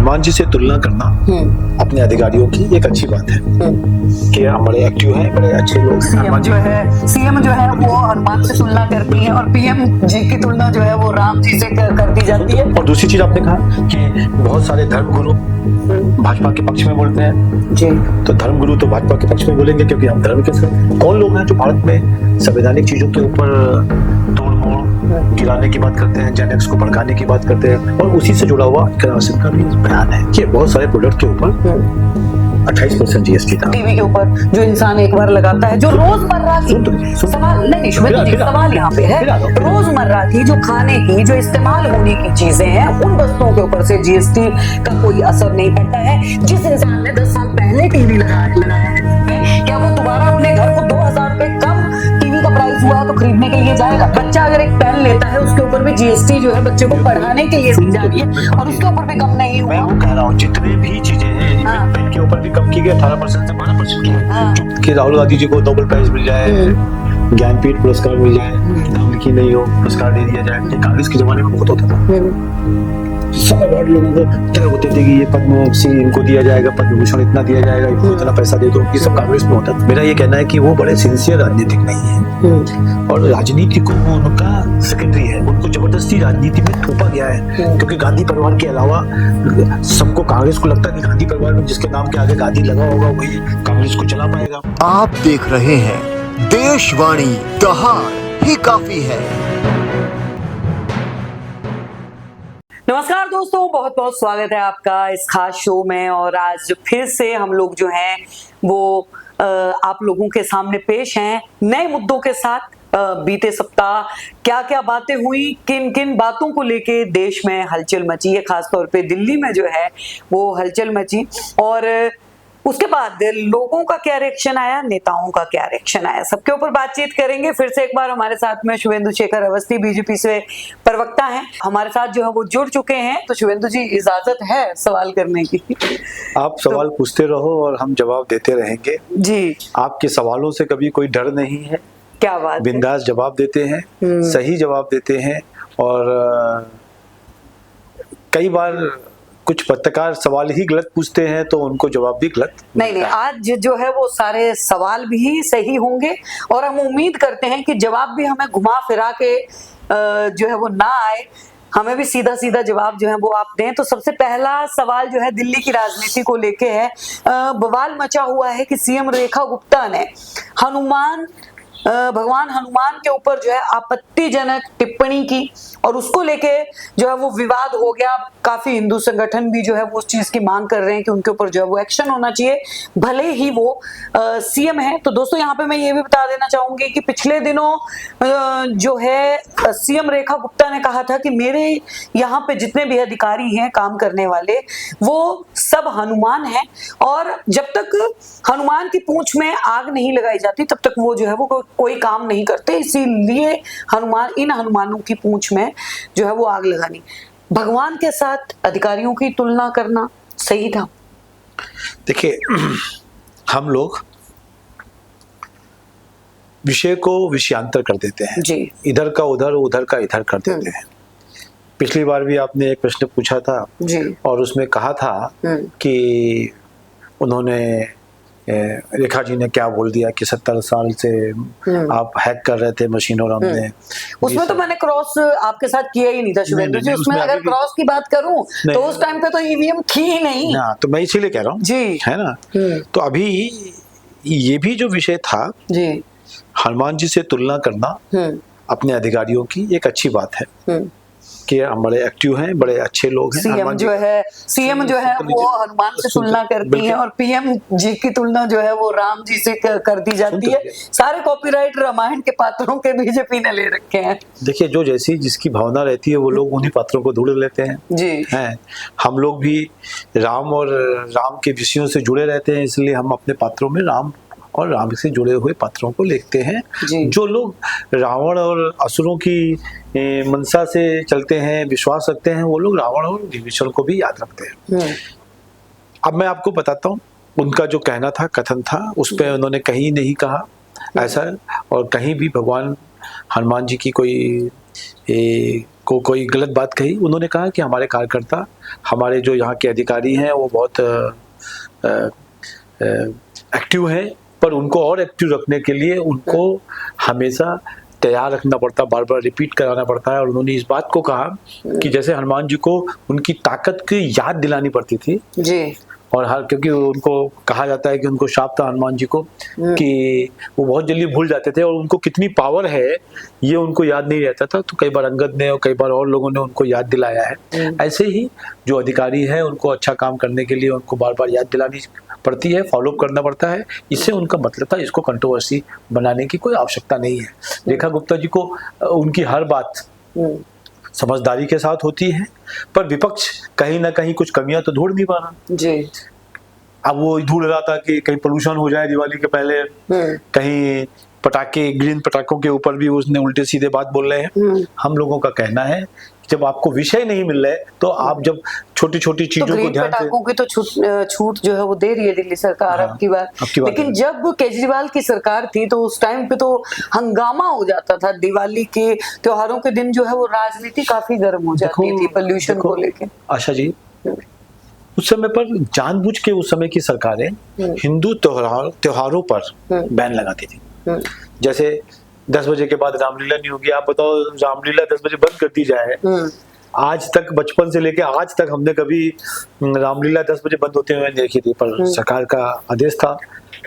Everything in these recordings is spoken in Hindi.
हनुमान जी से तुलना करना अपने अधिकारियों की एक अच्छी बात है कि हम बड़े एक्टिव हैं, बड़े अच्छे लोग हैं। सीएम जो है वो हनुमान से तुलना करती है और पीएम जी की तुलना जो है वो राम जी से कर दी जाती है। और दूसरी चीज आपने कहा कि बहुत सारे धर्मगुरु भाजपा के पक्ष में बोलते हैं जी, तो धर्मगुरु तो भाजपा के पक्ष में बोलेंगे क्योंकि हम धर्म के साथ। कौन लोग हैं जो भारत में संवैधानिक चीजों के ऊपर तोड़ मोड़ गिराने की बात करते हैं, जेनेक्स को भड़काने की बात करते हैं। और उसी से जुड़ा हुआ आसिफ का भी बयान है कि बहुत सारे प्रोडक्ट के ऊपर 28% जीएसटी था। टीवी के ऊपर जो इंसान एक बार लगाता है, जो रोजमर्रा की सवाल नहीं सवाल यहाँ पे है, रोजमर्रा की जो खाने की जो इस्तेमाल होने की चीजें हैं उन वस्तुओं के ऊपर से जीएसटी का कोई असर नहीं पड़ता है। जिस इंसान ने 10 साल पहले टीवी लगाया है, क्या वो दोबारा अपने घर को 2000 रुपए कम टीवी का प्राइस हुआ तो खरीदने के लिए जाएगा? बच्चा अगर एक पेन लेता है उसके ऊपर भी जीएसटी जो है बच्चे को पढ़ाने के लिए दी जा रही है और उसके ऊपर भी कम नहीं हुआ। मैं वो कह रहा हूँ जितने भी चीजें हैं पेन के ऊपर भी कम की गई, 18% से 12% की कि राहुल गांधी जी को नोबेल प्राइज मिल जाए, ज्ञानपीठ पुरस्कार मिल जाए, नाम लिखी नहीं हो पुरस्कार दे दिया जाए। कांग्रेस के जमाने में बहुत होता था, सब अवार्ड लोगों को तय होते थे कि ये पद्म श्री इनको दिया जाएगा, पद्म भूषण इतना दिया जाएगा, इनको इतना पैसा दे दो। ये सब कांग्रेस में होता था। मेरा ये कहना है कि वो बड़े सिंसियर राजनीतिक नहीं है और राजनीति को उनका सेकेंडरी है, उनको जबरदस्ती राजनीति में थोपा गया है क्योंकि गांधी परिवार के अलावा सबको कांग्रेस को लगता है कि गांधी परिवार में जिसके नाम के आगे गांधी लगा होगा वही कांग्रेस को चला पाएगा। आप देख रहे हैं देशवाणी, दहाड़ ही काफी है। नमस्कार दोस्तों, बहुत बहुत स्वागत है आपका इस खास शो में। और आज फिर से हम लोग जो हैं वो आप लोगों के सामने पेश हैं नए मुद्दों के साथ। बीते सप्ताह क्या क्या बातें हुई, किन किन बातों को लेके देश में हलचल मची है, खासतौर पे दिल्ली में जो है वो हलचल मची, और उसके बाद लोगों का क्या रिएक्शन आया, नेताओं का क्या रिएक्शन आया, सबके ऊपर बातचीत करेंगे। फिर से एक बार हमारे साथ में शुभेंदु शेखर अवस्थी बीजेपी से प्रवक्ता हैं, हमारे साथ जो है वो जुड़ चुके हैं। तो शुभेंदु जी, इजाजत है सवाल करने की? आप सवाल पूछते रहो और हम जवाब देते रहेंगे जी। आपके सवालों से कभी कोई डर नहीं है, क्या बात, बिंदास जवाब देते हैं, सही जवाब देते हैं। और कई बार कुछ पत्रकार सवाल ही गलत पूछते हैं तो उनको जवाब भी गलत नहीं, आज जो है वो सारे सवाल भी सही होंगे और हम उम्मीद करते हैं कि जवाब भी हमें घुमा फिरा के जो है वो ना आए, हमें भी सीधा सीधा जवाब जो है वो आप दें। तो सबसे पहला सवाल जो है दिल्ली की राजनीति को लेके है। बवाल मचा हुआ है कि सीएम रेखा गुप्ता ने भगवान हनुमान के ऊपर जो है आपत्तिजनक टिप्पणी की और उसको लेके जो है वो विवाद हो गया। काफी हिंदू संगठन भी जो है वो उस चीज की मांग कर रहे हैं कि उनके ऊपर जो है वो एक्शन होना चाहिए, भले ही वो सीएम है। तो दोस्तों यहाँ पे मैं ये भी बता देना चाहूंगी कि पिछले दिनों जो है सीएम रेखा गुप्ता ने कहा था कि मेरे यहाँ पे जितने भी अधिकारी हैं काम करने वाले वो सब हनुमान हैं और जब तक हनुमान की पूंछ में आग नहीं लगाई जाती तब तक वो जो है वो कोई काम नहीं करते, इसीलिए इन हनुमानों की पूंछ में जो है वो आग लगानी। भगवान के साथ अधिकारियों की तुलना करना सही था? देखिए, हम लोग विषय को विषयांतर कर देते हैं जी। इधर का उधर, उधर का इधर कर देते हैं। पिछली बार भी आपने एक प्रश्न पूछा था जी। और उसमें कहा था कि उन्होंने रेखा जी ने क्या बोल दिया कि 70 साल से आप हैक कर रहे थे मशीन और हमने उसमें तो मैंने क्रॉस आपके साथ किया ही नहीं था शुभेंदु जी। उसमें अगर क्रॉस की बात करूं तो उस टाइम पे तो ईवीएम थी ही नहीं ना, तो मैं इसीलिए कह रहा हूँ जी, है ना। तो अभी ये भी जो विषय था जी, हनुमान जी से तुलना करना अपने अधिकारियों की एक अच्छी बात है कि हम बड़े एक्टिव हैं, बड़े अच्छे लोग हैं। सीएम जो है वो हनुमान से तुलना करती है और पीएम जी की तुलना जो है वो राम जी से कर दी जाती है। सारे कॉपीराइट रामायण के पात्रों के बीजेपी ने ले रखे हैं। देखिए, जो जैसी जिसकी भावना रहती है वो लोग उन्हीं पात्रों को ढूंढ लेते हैं जी। हैं, हम लोग भी राम और राम के विषयों से जुड़े रहते हैं, इसलिए हम अपने पात्रों में राम और राम से जुड़े हुए पात्रों को लिखते हैं। जो लोग रावण और असुरों की मनसा से चलते हैं, विश्वास रखते हैं, वो लोग रावण और विभीषण को भी याद रखते हैं। अब मैं आपको बताता हूँ उनका जो कहना था, कथन था, उस पर उन्होंने कहीं नहीं कहा ऐसा, और कहीं भी भगवान हनुमान जी की को कोई गलत बात कही, उन्होंने कहा कि हमारे कार्यकर्ता, हमारे जो यहाँ के अधिकारी हैं वो बहुत एक्टिव हैं, पर उनको और एक्टिव रखने के लिए उनको हमेशा तैयार रखना पड़ता, बार बार रिपीट कराना पड़ता है। और उन्होंने इस बात को कहा कि जैसे हनुमान जी को उनकी ताकत की याद दिलानी पड़ती थी जी। और हर, क्योंकि उनको कहा जाता है कि उनको शाप था हनुमान जी को कि वो बहुत जल्दी भूल जाते थे और उनको कितनी पावर है ये उनको याद नहीं रहता था। तो कई बार अंगद ने और कई बार और लोगों ने उनको याद दिलाया है। ऐसे ही जो अधिकारी हैं उनको अच्छा काम करने के लिए उनको बार बार याद दिलानी पड़ती है, फॉलो करना पड़ता है। इससे उनका मतलब था, इसको कंट्रोवर्सी बनाने की कोई आवश्यकता नहीं है। रेखा गुप्ता जी को उनकी हर बात समझदारी के साथ होती है, पर विपक्ष कहीं ना कहीं कुछ कमियां तो ढूंढ नहीं पा रहा जी। अब वो ढूंढ रहा था कि कहीं पोल्यूशन हो जाए दिवाली के पहले, कहीं पटाखे, ग्रीन पटाखों के ऊपर भी उसने उल्टे सीधे बात बोल रहे हैं। हम लोगों का कहना है जब आपको विषय नहीं मिल रहा है तो आप जब छोटी छोटी चीजों तो को ध्यान से, पटाखों की तो छूट जो है वो दे रही है दिल्ली सरकार अब की बार। लेकिन जब केजरीवाल की सरकार थी तो उस टाइम पे तो हंगामा हो जाता था। दिवाली के त्योहारों के दिन जो है वो राजनीति काफी गर्म हो जाती थी पोल्यूशन को लेके। आशा जी, उस समय पर जानबूझ के उस समय की सरकारें हिंदू त्योहारों पर बैन लगाती थी। जैसे 10 बजे के बाद रामलीला नहीं होगी। आप बताओ, रामलीला 10 बजे बंद कर दी जाए, आज तक बचपन से लेके आज तक हमने कभी रामलीला 10 बजे बंद होते हुए नहीं देखी थी। पर सरकार का आदेश था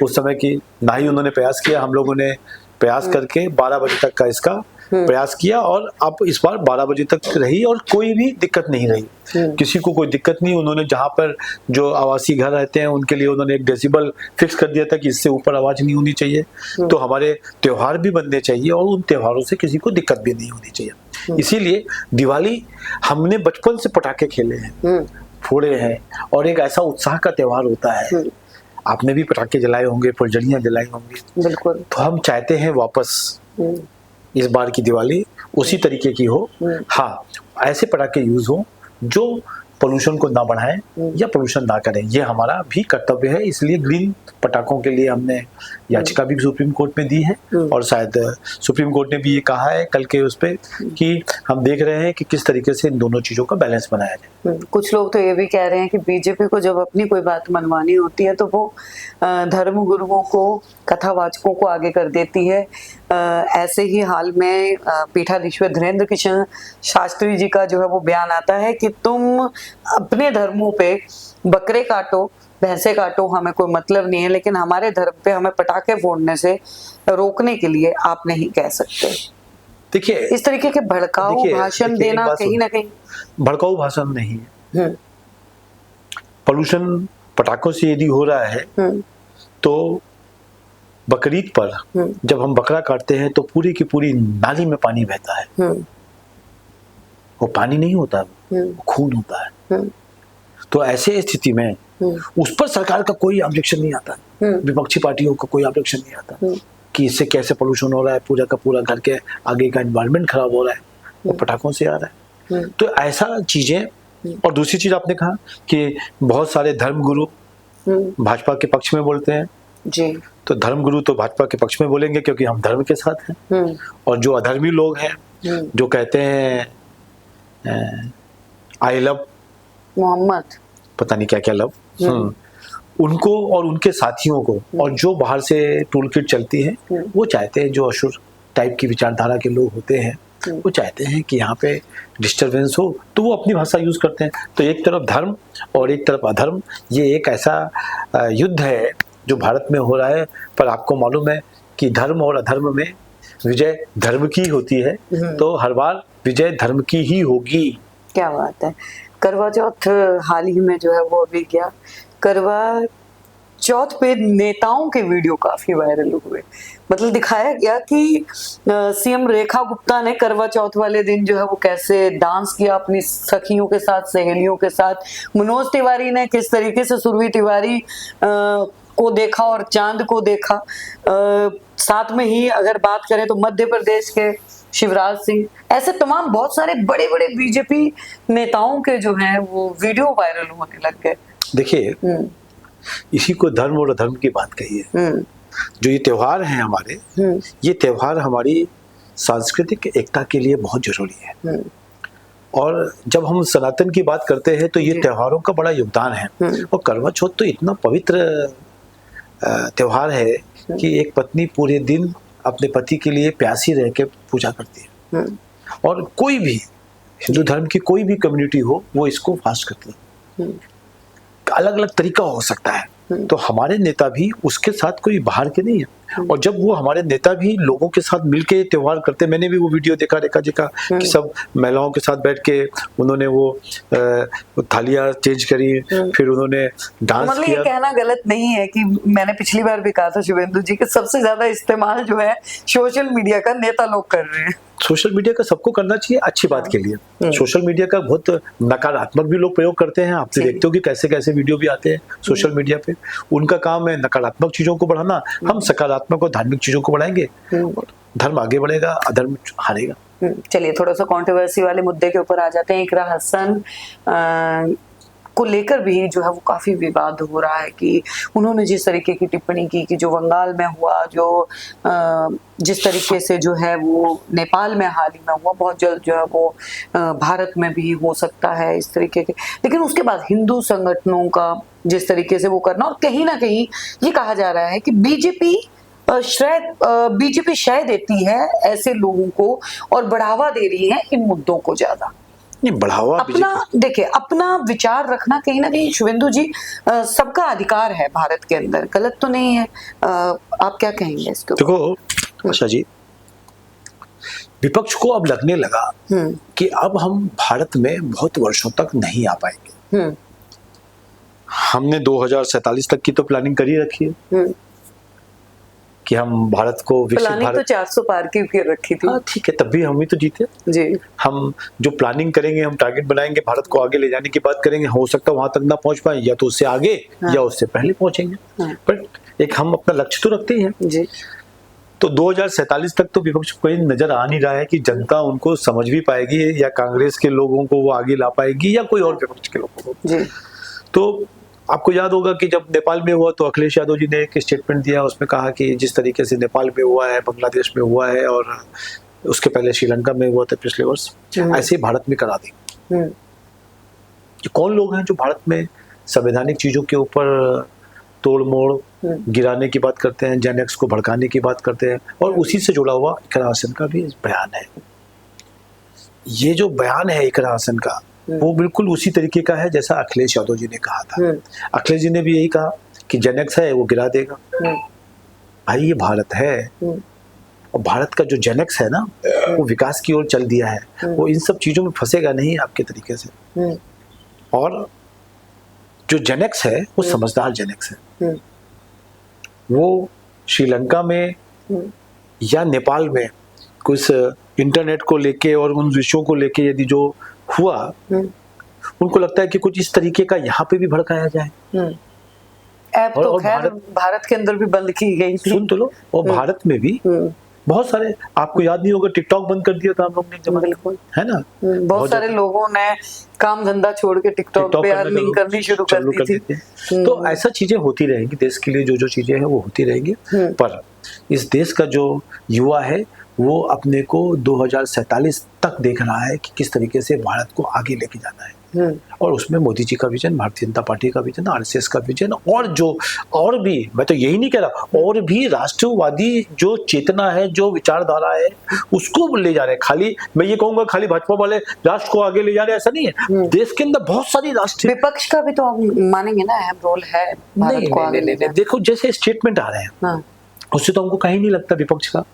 उस समय की, ना ही उन्होंने प्रयास किया। हम लोगों ने प्रयास करके 12 बजे तक का इसका प्रयास किया और अब इस बार 12 बजे तक रही और कोई भी दिक्कत नहीं रही। किसी को कोई दिक्कत नहीं। उन्होंने जहाँ पर जो आवासीय घर रहते हैं उनके लिए उन्होंने एक डेसिबल फिक्स कर दिया था कि इससे ऊपर आवाज नहीं होनी चाहिए। तो हमारे त्योहार भी बनने चाहिए और उन त्योहारों से किसी को दिक्कत भी नहीं होनी चाहिए। इसीलिए दिवाली हमने बचपन से पटाखे खेले हैं, फोड़े हैं और एक ऐसा उत्साह का त्योहार होता है। आपने भी पटाखे जलाए होंगे, फुलझड़ियां जलाई होंगी। बिल्कुल। तो हम चाहते हैं वापस इस बार की दिवाली उसी तरीके की हो। हाँ, ऐसे पटाखे यूज हो जो पोल्यूशन को ना बढ़ाएं या पोल्यूशन ना करें, ये हमारा भी कर्तव्य है। इसलिए ग्रीन पटाखों के लिए हमने याचिका भी सुप्रीम कोर्ट में दी है और शायद सुप्रीम कोर्ट ने भी ये कहा है कल के उस पे कि हम देख रहे हैं कि किस तरीके से इन दोनों चीजों का बैलेंस बनाया जाए। कुछ लोग तो ये भी कह रहे हैं कि बीजेपी को जब अपनी कोई बात मनवानी होती है तो वो धर्म गुरुओं को, कथावाचकों को आगे कर देती है। ऐसे ही हाल में पीठाधीश्वर धीरेन्द्र किशन शास्त्री जी का जो है वो बयान आता है कि तुम अपने धर्मों पे बकरे काटो, भैंसे काटो, हमें कोई मतलब नहीं है, लेकिन हमारे धर्म पे हमें पटाखे फोड़ने से रोकने के लिए आप नहीं कह सकते। देखिए, इस तरीके के भड़काऊ भाषण देना कहीं ना कहीं भड़काऊ भाषण नहीं है। पोल्यूशन पटाखों से यदि हो रहा है तो बकरीद पर जब हम बकरा काटते हैं तो पूरी की पूरी नाली में पानी बहता है। वो पानी नहीं होता, वो खून होता है। तो ऐसे स्थिति में उस पर सरकार का कोई ऑब्जेक्शन नहीं आता, विपक्षी पार्टियों का कोई ऑब्जेक्शन नहीं आता कि इससे कैसे पोल्यूशन हो रहा है, पूरा का पूरा घर के आगे का एनवायरनमेंट खराब हो रहा है, वो पटाखों से आ रहा है। तो ऐसा चीजें। और दूसरी चीज आपने कहा कि बहुत सारे धर्मगुरु भाजपा के पक्ष में बोलते हैं जी। तो धर्मगुरु तो भाजपा के पक्ष में बोलेंगे क्योंकि हम धर्म के साथ हैं। और जो अधर्मी लोग हैं जो कहते हैं आई लव मोहम्मद, पता नहीं क्या क्या लव, उनको और उनके साथियों को, और जो बाहर से टूल किट चलती है, वो चाहते हैं, जो असुर टाइप की विचारधारा के लोग होते हैं वो चाहते हैं कि यहाँ पे डिस्टरबेंस हो, तो वो अपनी भाषा यूज करते हैं। तो एक तरफ धर्म और एक तरफ अधर्म, ये एक ऐसा युद्ध है जो भारत में हो रहा है। पर आपको मालूम है कि धर्म और अधर्म में विजय धर्म की होती है, तो हर बार विजय धर्म की ही होगी। क्या बात है। करवा चौथ हाल ही में जो है वो अभी क्या, करवा चौथ पे नेताओं के वीडियो काफी वायरल हुए। मतलब दिखाया गया कि सीएम रेखा गुप्ता ने करवा चौथ वाले दिन जो है वो कैसे डांस किया अपनी सखियों के साथ, सहेलियों के साथ। मनोज तिवारी ने किस तरीके से सुरभि तिवारी को देखा और चांद को देखा। साथ में ही अगर बात करें तो मध्य प्रदेश के शिवराज सिंह, ऐसे तमाम बहुत सारे बड़े बड़े बीजेपी नेताओं के जो हैं वो वीडियो वायरल होने लग गए। देखिए, इसी को धर्म और अधर्म की बात कही है। जो ये त्योहार हैं हमारे, ये त्योहार हमारी सांस्कृतिक एकता के लिए बहुत जरूरी है। और जब हम सनातन की बात करते हैं तो ये त्योहारों का बड़ा योगदान है। और करवा चौथ तो इतना पवित्र त्योहार है कि एक पत्नी पूरे दिन अपने पति के लिए प्यासी रह के पूजा करती है। और कोई भी हिंदू धर्म की कोई भी कम्युनिटी हो वो इसको फास्ट करती है। अलग अलग तरीका हो सकता है। तो हमारे नेता भी उसके साथ कोई बाहर के नहीं है। और जब वो हमारे नेता भी लोगों के साथ मिलके त्योहार करते, मैंने भी वो वीडियो देखा रेखा जी का कि सब महिलाओं के साथ बैठ के उन्होंने वो थालियां चेंज करी, फिर उन्होंने डांस मतलब किया। ये कहना गलत नहीं है कि मैंने पिछली बार भी कहा था शुभेंदु जी कि सबसे ज्यादा इस्तेमाल जो है सोशल मीडिया का नेता लोग कर रहे हैं। सोशल मीडिया का सबको करना चाहिए अच्छी बात के लिए। सोशल मीडिया का बहुत नकारात्मक भी लोग प्रयोग करते हैं। आप तो देखते हो कि कैसे कैसे वीडियो भी आते हैं सोशल मीडिया पे। उनका काम है नकारात्मक चीजों को बढ़ाना, हम सकारात्मक और धार्मिक चीजों को बढ़ाएंगे। धर्म आगे बढ़ेगा, अधर्म हारेगा। चलिए थोड़ा सा कंट्रोवर्सी वाले मुद्दे के ऊपर आ जाते हैं। इकरा हसन को लेकर भी जो है वो काफी विवाद हो रहा है कि उन्होंने जिस तरीके की टिप्पणी की कि जो बंगाल में हुआ, जो जिस तरीके से जो है वो नेपाल में हाल ही में हुआ, बहुत जल्द जो है वो भारत में भी हो सकता है इस तरीके के। लेकिन उसके बाद हिंदू संगठनों का जिस तरीके से वो करना, और कहीं ना कहीं ये कहा जा रहा है कि बीजेपी शय देती है ऐसे लोगों को और बढ़ावा दे रही है इन मुद्दों को ज्यादा। नहीं, बढ़ावा अपना देखिए, अपना विचार रखना कहीं ना कहीं शुभेंदु जी सबका अधिकार है भारत के अंदर, गलत तो नहीं है। आप क्या कहेंगे इसके ऊपर? देखो आशा जी, विपक्ष को अब लगने लगा कि अब हम भारत में बहुत वर्षों तक नहीं आ पाएंगे। हमने 2047 तक की तो प्लानिंग कर ही रखी है कि हम भारत को विकसित प्लानिंग भारत। तो 400 पार की फिर रखी थी। हाँ ठीक है, तब भी हम ही तो जीते जी। हम जो प्लानिंग करेंगे, हम टारगेट बनाएंगे, भारत को आगे ले जाने की बात करेंगे, हो सकता है वहां तक ना पहुंच पाए, या तो उससे आगे या उससे पहले पहुंचेंगे। पर एक हम अपना लक्ष्य तो रखते ही हैं जी। तो 2047 तक तो विपक्ष को कहीं नजर आ नहीं रहा है कि जनता उनको समझ भी पाएगी, या कांग्रेस के लोगों को वो आगे ला पाएगी, या कोई और विपक्ष के लोगों को। जी। तो आपको याद होगा कि जब नेपाल में हुआ तो अखिलेश यादव जी ने एक स्टेटमेंट दिया, उसमें कहा कि जिस तरीके से नेपाल में हुआ है, बांग्लादेश में हुआ है, और उसके पहले श्रीलंका में हुआ था पिछले वर्ष, ऐसे ही भारत में करा देंगे। ये कौन लोग हैं जो भारत में संवैधानिक चीजों के ऊपर तोड़ मोड़ गिराने की बात करते हैं, जेन एक्स को भड़काने की बात करते हैं? और उसी से जुड़ा हुआ इकरा हसन का भी बयान है। ये जो बयान है इकरा हसन का, वो बिल्कुल उसी तरीके का है जैसा अखिलेश यादव जी ने कहा था। अखिलेश जी ने भी यही कहा कि जेन एक्स है वो गिरा देगा। भाई ये भारत है, और भारत का जो जेन एक्स है ना, वो विकास की ओर चल दिया है, वो इन सब चीजों में फंसेगा नहीं आपके तरीके से। और जो जेन एक्स है वो समझदार जेन एक्स है। वो श्रीलंका में या नेपाल में कुछ इंटरनेट को लेके और उन विषयों को लेके यदि जो हुआ, उनको लगता है कि कुछ इस तरीके का यहाँ पे भी भड़काया जाए। ऐप तो खैर भारत के अंदर भी बंद की गई थी। सुन तो लो, और भारत में भी बहुत सारे, आपको याद नहीं होगा टिकटॉक बंद कर दिया था हम लोग ने जब, बिल्कुल है ना। बहुत सारे लोगों ने काम धंधा छोड़ के टिकटॉक पे अर्निंग करनी शुरू कर दी थी। तो ऐसा चीजें होती रहेंगी देश के लिए, जो चीजें हैं वो होती रहेंगी। पर इस देश का जो युवा है वो अपने को 2047 तक देख रहा है कि किस तरीके से भारत को आगे लेके जाना है। और उसमें मोदी जी का विजन, भारतीय जनता पार्टी का विजन, आरएसएस का विजन, और भी, मैं तो यही नहीं कह रहा, और भी राष्ट्रवादी जो चेतना है, जो विचारधारा है, उसको ले जा रहे हैं। खाली मैं ये कहूंगा खाली भाजपा वाले राष्ट्र को आगे ले जा रहे हैं, ऐसा नहीं है। देश के अंदर बहुत सारी राष्ट्रीय, विपक्ष का भी तो मानेंगे ना अहम रोल है भारत को आगे ले जाने। देखो जैसे स्टेटमेंट आ रहे हैं उससे तो हमको कहीं नहीं लगता विपक्ष का।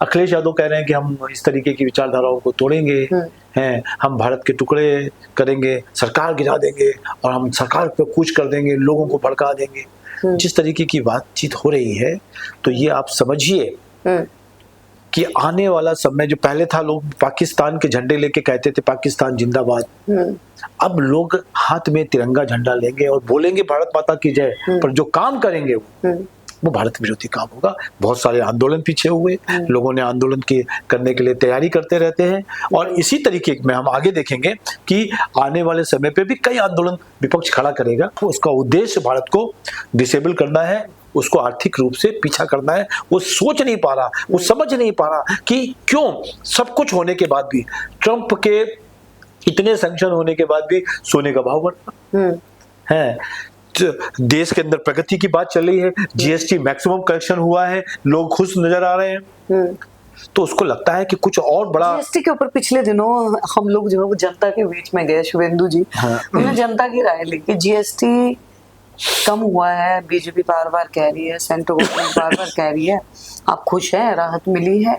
अखिलेश यादव कह रहे हैं कि हम इस तरीके की विचारधाराओं को तोड़ेंगे, हैं, हम भारत के टुकड़े करेंगे, सरकार गिरा देंगे, और हम सरकार पे कूच कर देंगे, लोगों को भड़का देंगे। जिस तरीके की बातचीत हो रही है, तो ये आप समझिए कि आने वाला समय, जो पहले था लोग पाकिस्तान के झंडे लेके कहते थे पाकिस्तान जिंदाबाद, अब लोग हाथ में तिरंगा झंडा लेंगे और बोलेंगे भारत माता की जय, पर जो काम करेंगे वो भारत विरोधी काम होगा। बहुत सारे आंदोलन पीछे हुए, लोगों ने आंदोलन की करने के लिए तैयारी करते रहते हैं, और इसी तरीके में हम आगे देखेंगे कि आने वाले समय पे भी कई आंदोलन विपक्ष खड़ा करेगा। उसका उद्देश्य भारत को डिसेबल करना है, उसको आर्थिक रूप से पीछा करना है। वो सोच नहीं पा रहा, वो समझ नहीं पा रहा कि क्यों सब कुछ होने के बाद भी ट्रंप के इतने सैंक्शन होने के बाद भी सोने का भाव बढ़ा है। तो देश के अंदर प्रगति की बात चल रही है, जीएसटी मैक्सिमम कलेक्शन हुआ है, लोग खुश नजर आ रहे हैं, तो उसको लगता है कि कुछ और बड़ा। जीएसटी के ऊपर पिछले दिनों हम लोग जो है वो जनता के बीच में गए, शुभेंदु जी, हमने जनता की राय ली कि जीएसटी कम हुआ है, बीजेपी बार बार कह रही है, सेंट्रल गवर्नमेंट बार बार कह रही है, आप खुश हैं, राहत मिली है।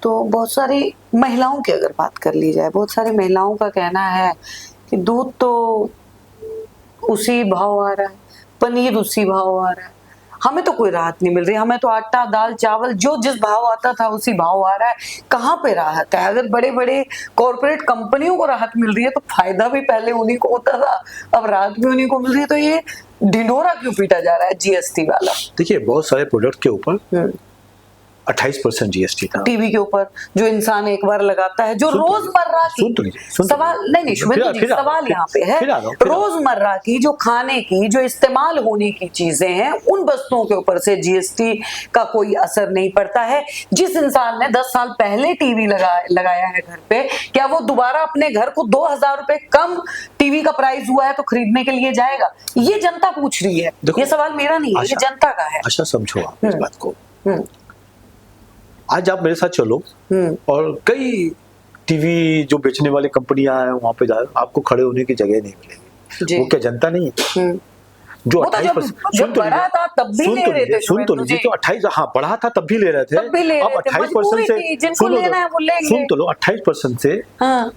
तो बहुत सारी महिलाओं की अगर बात कर ली जाए, बहुत सारी महिलाओं का कहना है कि दूध तो उसी भाव आ रहा है, पनीर उसी भाव आ रहा है, हमें तो कोई राहत नहीं मिल रही, हमें तो आटा दाल चावल जो जिस भाव आता था उसी भाव आ रहा है, कहाँ पे राहत है? अगर बड़े बड़े कॉर्पोरेट कंपनियों को राहत मिल रही है तो फायदा भी पहले उन्हीं को होता था, अब राहत भी उन्हीं को मिल रही है, तो ये ढिंढोरा क्यों पीटा जा रहा है जीएसटी वाला? देखिए, बहुत सारे प्रोडक्ट के ऊपर 28% जीएसटी था। टीवी के ऊपर जो इंसान एक बार लगाता है, जो रोजमर्रा की सवाल नहीं शुभेंदु जी, सवाल यहाँ पे है, रोजमर्रा की जो खाने की जो इस्तेमाल होने की चीजें हैं, उन वस्तुओं के ऊपर से जीएसटी का कोई असर नहीं पड़ता है। जिस इंसान ने 10 साल पहले टीवी लगाया है घर पे, क्या वो दोबारा अपने घर को 2000 रुपए कम टीवी का प्राइस हुआ है तो खरीदने के लिए जाएगा? ये जनता पूछ रही है, ये सवाल मेरा नहीं है, ये जनता का है। अच्छा समझो आप इस बात को, आज आप मेरे साथ चलो और कई टीवी जो बेचने वाली कंपनियां हैं वहां पे जाओ, आपको खड़े होने की जगह नहीं मिलेगी। वो क्या जनता नहीं है? जो 28% बढ़ा था तब भी ले रहे थे, सुन तो लीजिए, तो 28, हाँ बढ़ा था तब भी ले रहे थे, अब 28% से सुन तो लो, 28% से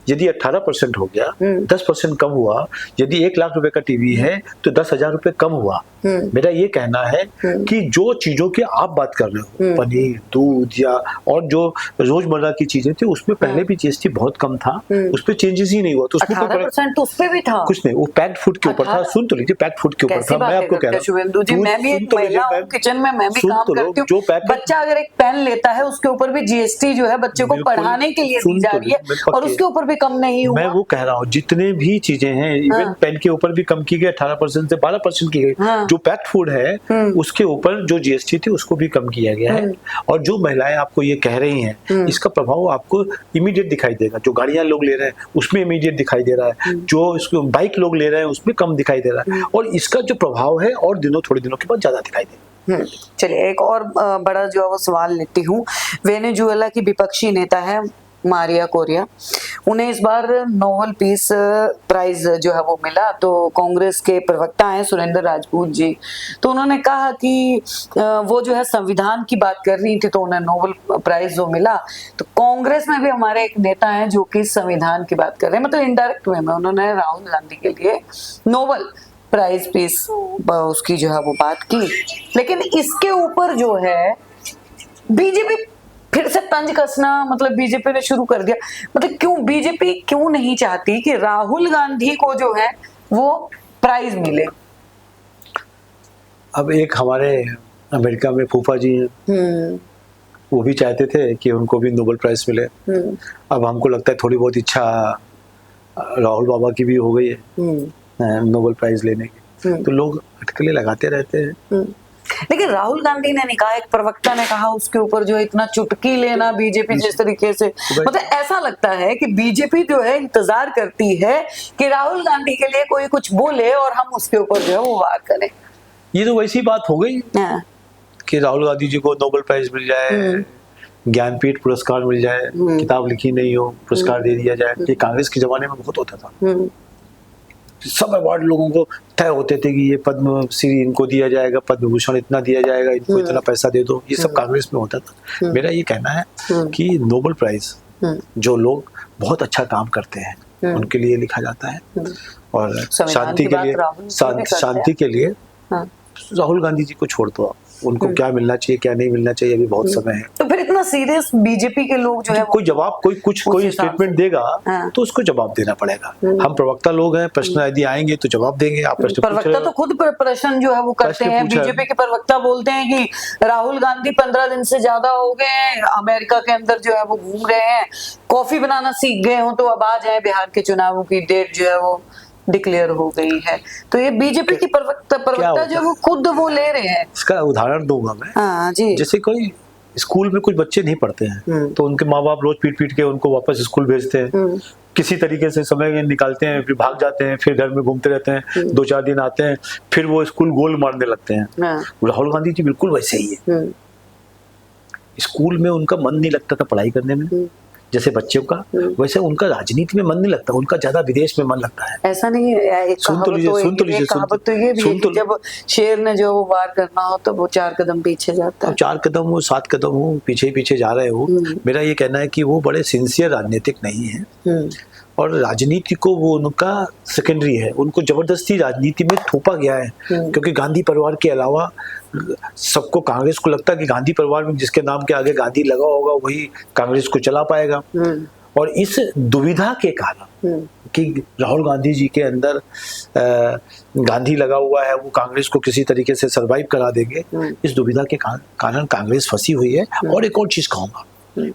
यदि 18% हो गया, 10% कम हुआ, यदि 1 लाख रुपए का टीवी है तो 10,000 रुपए कम हुआ। मेरा ये कहना है कि जो चीजों की आप बात कर रहे हो, पनीर दूध या और जो रोजमर्रा की चीजें थी, उसमें पहले भी जीएसटी बहुत कम था, उस पर चेंजेस ही नहीं हुआ, तो उसमें 18% तो उसपे भी था, कुछ नहीं, वो पैक्ड फूड के ऊपर था। सुन तो लीजिए, पैक्ड फूड के ऊपर था। मैं आपको कह रहा हूं शुभेंदु जी, मैं भी एक महिला हूं, किचन में मैं भी काम करती हूँ, बच्चा अगर एक पेन लेता है उसके ऊपर भी जीएसटी जो है बच्चे को पढ़ाने के लिए दी जा रही है, और उसके ऊपर भी कम नहीं हुआ। मैं वो कह रहा हूँ, जितने भी चीजें हैं, इवन पेन के ऊपर भी कम की गई, 18% से 12% की गई। जो पैक्ड फूड है उसके ऊपर जो जीएसटी थी उसको भी कम किया गया है, और जो महिलाएं आपको ये कह रही हैं, इसका प्रभाव आपको इमीडिएट दिखाई देगा। जो गाड़ियां लोग ले रहे हैं उसमें इमीडिएट दिखाई दे रहा है, जो इसको बाइक लोग ले रहे हैं उसमें कम दिखाई दे रहा है, और इसका जो प्रभाव है और थोड़े दिनों के बाद ज्यादा दिखाई देगा। चलिए एक और बड़ा जो है वो सवाल लेती हूँ। वेनेजुएला की विपक्षी नेता है मारिया कोरिया, उन्हें इस बार नोबेल पीस प्राइज जो है वो मिला। तो कांग्रेस के प्रवक्ता हैं सुरेंद्र राजपूत जी, तो उन्होंने कहा कि वो जो है संविधान की बात कर रही थी, तो उन्हें नोबेल प्राइज जो मिला। तो कांग्रेस में भी हमारे एक नेता हैं जो कि संविधान की बात कर रहे हैं, मतलब इनडायरेक्ट वे में उन्होंने राहुल गांधी के लिए नोबेल प्राइज पीस उसकी जो है वो बात की। लेकिन इसके ऊपर जो है बीजेपी फिर से तंज कसना, मतलब बीजेपी ने शुरू कर दिया। मतलब क्यों बीजेपी क्यों नहीं चाहती कि राहुल गांधी को जो है वो प्राइज मिले? अब एक हमारे अमेरिका में फूफा जी हैं, वो भी चाहते थे कि उनको भी नोबेल प्राइज मिले। अब हमको लगता है थोड़ी बहुत इच्छा राहुल बाबा की भी हो गई है नोबेल प्राइज लेने की, तो लोग अटकलें लगाते रहते हैं। लेकिन राहुल गांधी ने नहीं कहा, एक प्रवक्ता ने कहा उसके ऊपर जो इतना चुटकी लेना बीजेपी जिस तरीके से, मतलब ऐसा लगता है कि बीजेपी जो है इंतजार करती है कि राहुल गांधी के लिए कोई कुछ बोले और हम उसके ऊपर जो है वो वार करें। ये तो वैसी बात हो गई कि राहुल गांधी जी को नोबेल प्राइज मिल जाए, ज्ञानपीठ पुरस्कार मिल जाए, किताब लिखी नहीं हो पुरस्कार दे दिया जाए। ये कांग्रेस के जमाने में बहुत होता था, सब अवार्ड लोगों को तय होते थे कि ये पद्म श्री इनको दिया जाएगा, पद्म भूषण इतना दिया जाएगा, इनको इतना पैसा दे दो, ये सब कांग्रेस में होता था। मेरा ये कहना है कि नोबेल प्राइज जो लोग बहुत अच्छा काम करते हैं उनके लिए लिखा जाता है, और शांति के लिए राहुल गांधी जी को छोड़ दो, उनको क्या मिलना चाहिए क्या नहीं मिलना चाहिए, अभी बहुत समय है। तो फिर इतना सीरियस बीजेपी के लोग जो है कोई जवाब कोई स्टेटमेंट देगा तो उसको जवाब देना पड़ेगा। हम प्रवक्ता लोग हैं, प्रश्न यदि आएंगे तो जवाब देंगे। आप प्रश्न प्रवक्ता तो खुद प्रश्न जो है वो करते हैं। बीजेपी के प्रवक्ता बोलते हैं कि राहुल गांधी 15 दिन से ज्यादा हो गए अमेरिका के अंदर जो है वो घूम रहे हैं, कॉफी बनाना सीख गए हो, तो अब आ जाए, बिहार के चुनावों की डेट जो है वो डिक्लेयर हो गई है। तो ये बीजेपी की प्रवक्ता जो वो खुद वो ले रहे हैं। इसका उदाहरण दूंगा मैं। जी। जैसे कोई स्कूल में कुछ बच्चे नहीं पढ़ते हैं तो उनके माँ बाप रोज पीट पीट के उनको वापस स्कूल भेजते हैं, किसी तरीके से समय निकालते हैं, फिर भाग जाते हैं, फिर घर में घूमते रहते हैं, 2-4 दिन आते हैं, फिर वो स्कूल गोल मारने लगते हैं। राहुल गांधी जी बिल्कुल वैसे ही है। स्कूल में उनका मन नहीं लगता था पढ़ाई करने में जैसे बच्चों का, वैसे उनका राजनीति में मन नहीं लगता, उनका ज्यादा विदेश में मन लगता है। ऐसा नहीं है, एक कहावत तो ये भी है कि जब शेर ने जो वो वार करना हो तो वो 4 कदम पीछे जाता है। 4 कदम हो 7 कदम हो पीछे पीछे जा रहे हो। मेरा ये कहना है कि वो बड़े सिंसियर राजनीतिक नहीं है और राजनीति को वो उनका सेकेंडरी है, उनको जबरदस्ती राजनीति में थोपा गया है क्योंकि गांधी परिवार के अलावा सबको, कांग्रेस को लगता है कि गांधी परिवार में जिसके नाम के आगे गांधी लगा होगा वही कांग्रेस को चला पाएगा। और इस दुविधा के कारण कि राहुल गांधी जी के अंदर गांधी लगा हुआ है, वो कांग्रेस को किसी तरीके से सरवाइव करा देंगे, इस दुविधा के कारण कांग्रेस फंसी हुई है। और एक और चीज कहूंगा,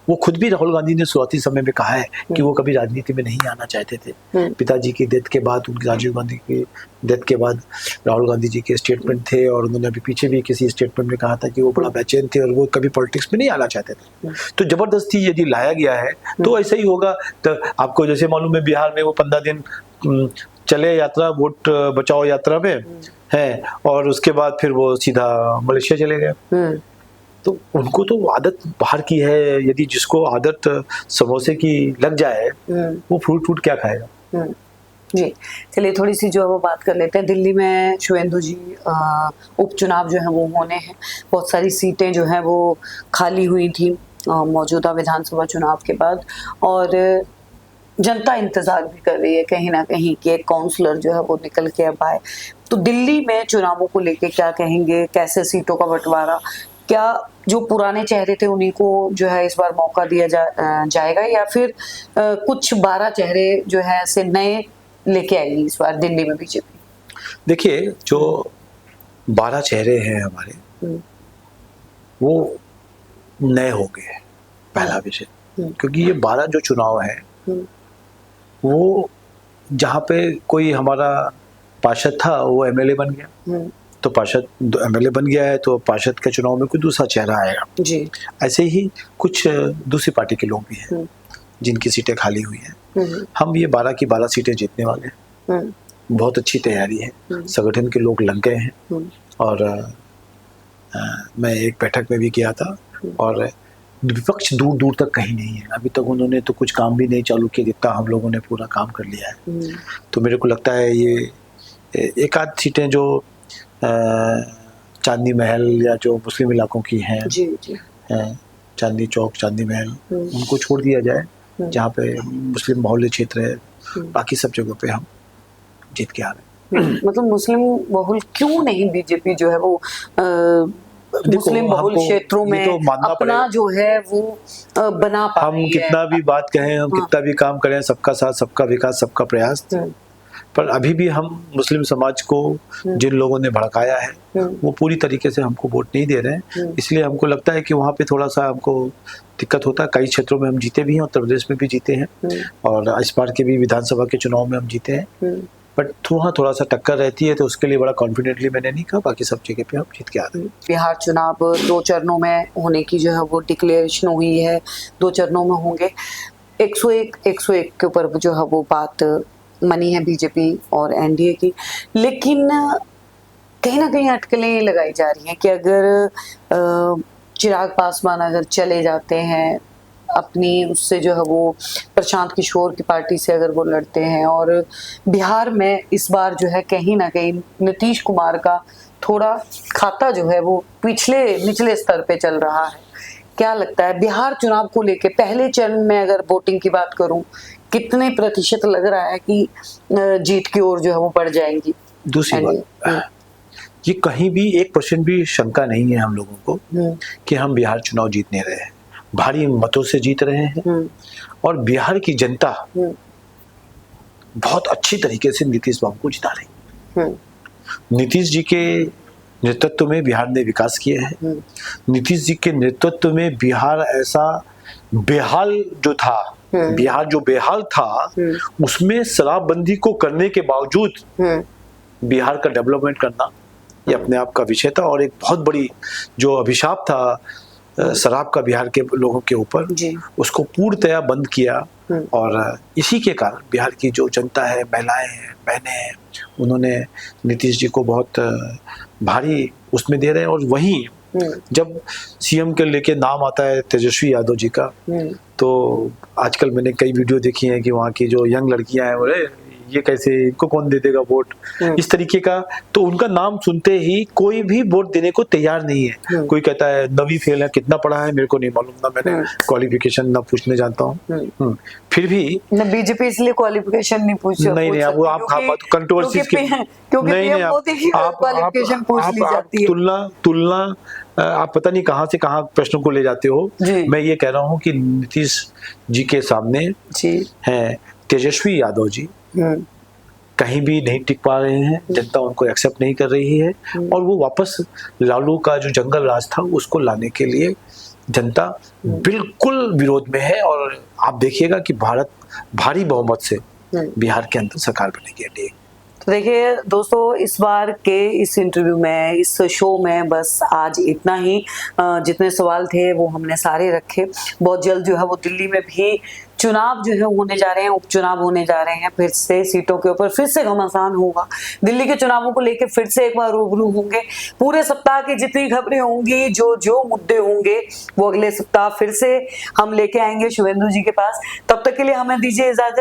वो खुद भी राहुल गांधी ने शुरुआती समय में कहा है कि वो कभी राजनीति में नहीं आना चाहते थे। पिताजी की डेथ के बाद, उनकी राजीव गांधी की डेथ के बाद राहुल गांधी जी के स्टेटमेंट थे और उन्होंने अभी पीछे भी किसी स्टेटमेंट में कहा था कि वो बड़ा बेचैन थे और वो कभी पॉलिटिक्स में नहीं आना चाहते थे। तो जबरदस्ती यदि लाया गया है तो ऐसा ही होगा। तो आपको जैसे मालूम है बिहार में वो 15 दिन चले यात्रा, वोट बचाओ यात्रा में है, और उसके बाद फिर वो सीधा मलेशिया चले गए। तो उनको तो आदत बाहर की है, यदि जिसको आदत समोसे की लग जाए वो फ्रूट क्या खाएगा। जी चलिए थोड़ी सी जो है वो बात कर लेते हैं। दिल्ली में शुभेंदु जी उपचुनाव जो है वो होने हैं, बहुत सारी सीटें जो है वो खाली हुई थी मौजूदा विधानसभा चुनाव के बाद, और जनता इंतजार भी कर रही है कहीं ना कहीं कि एक काउंसलर जो है वो निकल के अब आए। तो दिल्ली में चुनावों को लेके क्या कहेंगे, कैसे सीटों का बंटवारा, क्या जो पुराने चेहरे थे उन्हीं को जो है इस बार मौका दिया जाएगा या फिर कुछ 12 चेहरे जो है ऐसे नए लेके आएगी इस बार दिल्ली में बीजेपी? देखिए जो 12 चेहरे हैं हमारे वो नए हो गए, पहला विषय, क्योंकि ये 12 जो चुनाव है वो जहाँ पे कोई हमारा पार्षद था वो एमएलए बन गया, तो पार्षद एमएलए बन गया है तो पार्षद के चुनाव में कोई दूसरा चेहरा आएगा जी। ऐसे ही कुछ दूसरी पार्टी के लोग भी हैं जिनकी सीटें खाली हुई हैं। हम ये 12 की 12 सीटें जीतने वाले हैं। बहुत अच्छी तैयारी है, संगठन के लोग लग गए हैं और मैं एक बैठक में भी गया था और विपक्ष दूर दूर तक कहीं नहीं है। अभी तक उन्होंने तो कुछ काम भी नहीं चालू किया जितना हम लोगों ने पूरा काम कर लिया है। तो मेरे को लगता है ये एक आध सीटें जो चांदनी महल या जो मुस्लिम इलाकों की हैं चांदनी चौक, चांदनी महल, उनको छोड़ दिया जाए जहाँ पे मुस्लिम बहुल्य क्षेत्र है, बाकी सब जगहों पे हम जीत के आ रहे हैं। मतलब मुस्लिम बहुल क्यों नहीं बीजेपी जो है वो मुस्लिम बहुल क्षेत्रों में तो अपना जो है वो बना पा रही है। हम कितना भी बात कहें, हम कितना भी काम करें, सबका साथ सबका विकास सबका प्रयास, पर अभी भी हम मुस्लिम समाज को जिन लोगों ने भड़काया है वो पूरी तरीके से हमको वोट नहीं दे रहे हैं। इसलिए हमको लगता है कि वहाँ पे थोड़ा सा हमको दिक्कत होता है। कई क्षेत्रों में हम जीते भी हैं, उत्तर प्रदेश में भी जीते हैं और इस बार के भी विधानसभा के चुनाव में हम जीते हैं, बट थोड़ा सा टक्कर रहती है। तो उसके लिए बड़ा कॉन्फिडेंटली मैंने नहीं कहा, बाकी सब जगह पे हम जीत के आ रहे हैं। बिहार चुनाव 2 चरणों में होने की जो है वो डिक्लेरेशन हुई है, 2 चरणों में होंगे। 101 के ऊपर जो है वो बात मनी है बीजेपी और एनडीए की, लेकिन कहीं ना कहीं अटकलें लगाई जा रही हैं कि अगर चिराग पासवान अगर चले जाते हैं अपनी उससे जो है वो प्रशांत किशोर की पार्टी से अगर वो लड़ते हैं, और बिहार में इस बार जो है कहीं ना कहीं नीतीश कुमार का थोड़ा खाता जो है वो निचले स्तर पे चल रहा है, क्या लगता है बिहार चुनाव को लेके पहले चरण में अगर वोटिंग की बात करूं कितने प्रतिशत लग रहा है कि जीत की ओर जो है वो बढ़ जाएंगी? दूसरी बात, ये कहीं भी 1% भी शंका नहीं है हम लोगों को कि हम बिहार चुनाव जीतने रहे हैं, भारी मतों से जीत रहे हैं और बिहार की जनता बहुत अच्छी तरीके से नीतीश बाबू को जिता रही है। नीतीश जी के नेतृत्व में बिहार ने विकास किया है। नीतीश जी के नेतृत्व में बिहार ऐसा बेहाल जो था, बिहार जो बेहाल था उसमें शराबबंदी को करने के बावजूद बिहार का डेवलपमेंट करना ये अपने आप का विषय था। और एक बहुत बड़ी जो अभिशाप था शराब का बिहार के लोगों के ऊपर, जी। उसको पूर्णतया बंद किया। और इसी के कारण बिहार की जो जनता है, महिलाएं हैं, बहनें हैं, उन्होंने नीतीश जी को बहुत भारी उसमें दे रहे हैं। और वहीं जब सीएम के लेके नाम आता है तेजस्वी यादव जी का, तो आजकल मैंने कई वीडियो देखी हैं कि वहाँ की जो यंग लड़कियां हैं, बोले ये कैसे, इनको कौन दे देगा वोट, इस तरीके का। तो उनका नाम सुनते ही कोई भी वोट देने को तैयार नहीं है। कोई कहता है 9वीं फेल है, कितना पढ़ा है मेरे को नहीं मालूम, ना मैंने क्वालिफिकेशन ना पूछने जानता हूँ। फिर भी बीजेपी इसलिए क्वालिफिकेशन नहीं पूछ नहीं, अब आप कंट्रोवर्सी तुलना आप पता नहीं कहाँ से कहाँ प्रश्नों को ले जाते हो। मैं ये कह रहा हूँ कि नीतीश जी के सामने हैं तेजस्वी यादव जी, कहीं भी नहीं टिक पा रहे हैं, जनता उनको एक्सेप्ट नहीं कर रही है। और वो वापस लालू का जो जंगल राज था उसको लाने के लिए जनता बिल्कुल विरोध में है। और आप देखिएगा कि भारत भारी बहुमत से बिहार के अंदर सरकार बनेगी। तो देखिए दोस्तों, इस बार के इस इंटरव्यू में, इस शो में बस आज इतना ही। जितने सवाल थे वो हमने सारे रखे। बहुत जल्द जो है वो दिल्ली में भी चुनाव जो है होने जा रहे हैं, उपचुनाव होने जा रहे हैं। फिर से सीटों के ऊपर फिर से घमासान होगा। दिल्ली के चुनावों को लेकर फिर से एक बार रूबरू होंगे। पूरे सप्ताह की जितनी खबरें होंगी, जो जो मुद्दे होंगे, वो अगले सप्ताह फिर से हम लेके आएंगे शुभेंदु जी के पास। तब तक के लिए हमें दीजिए इजाजत।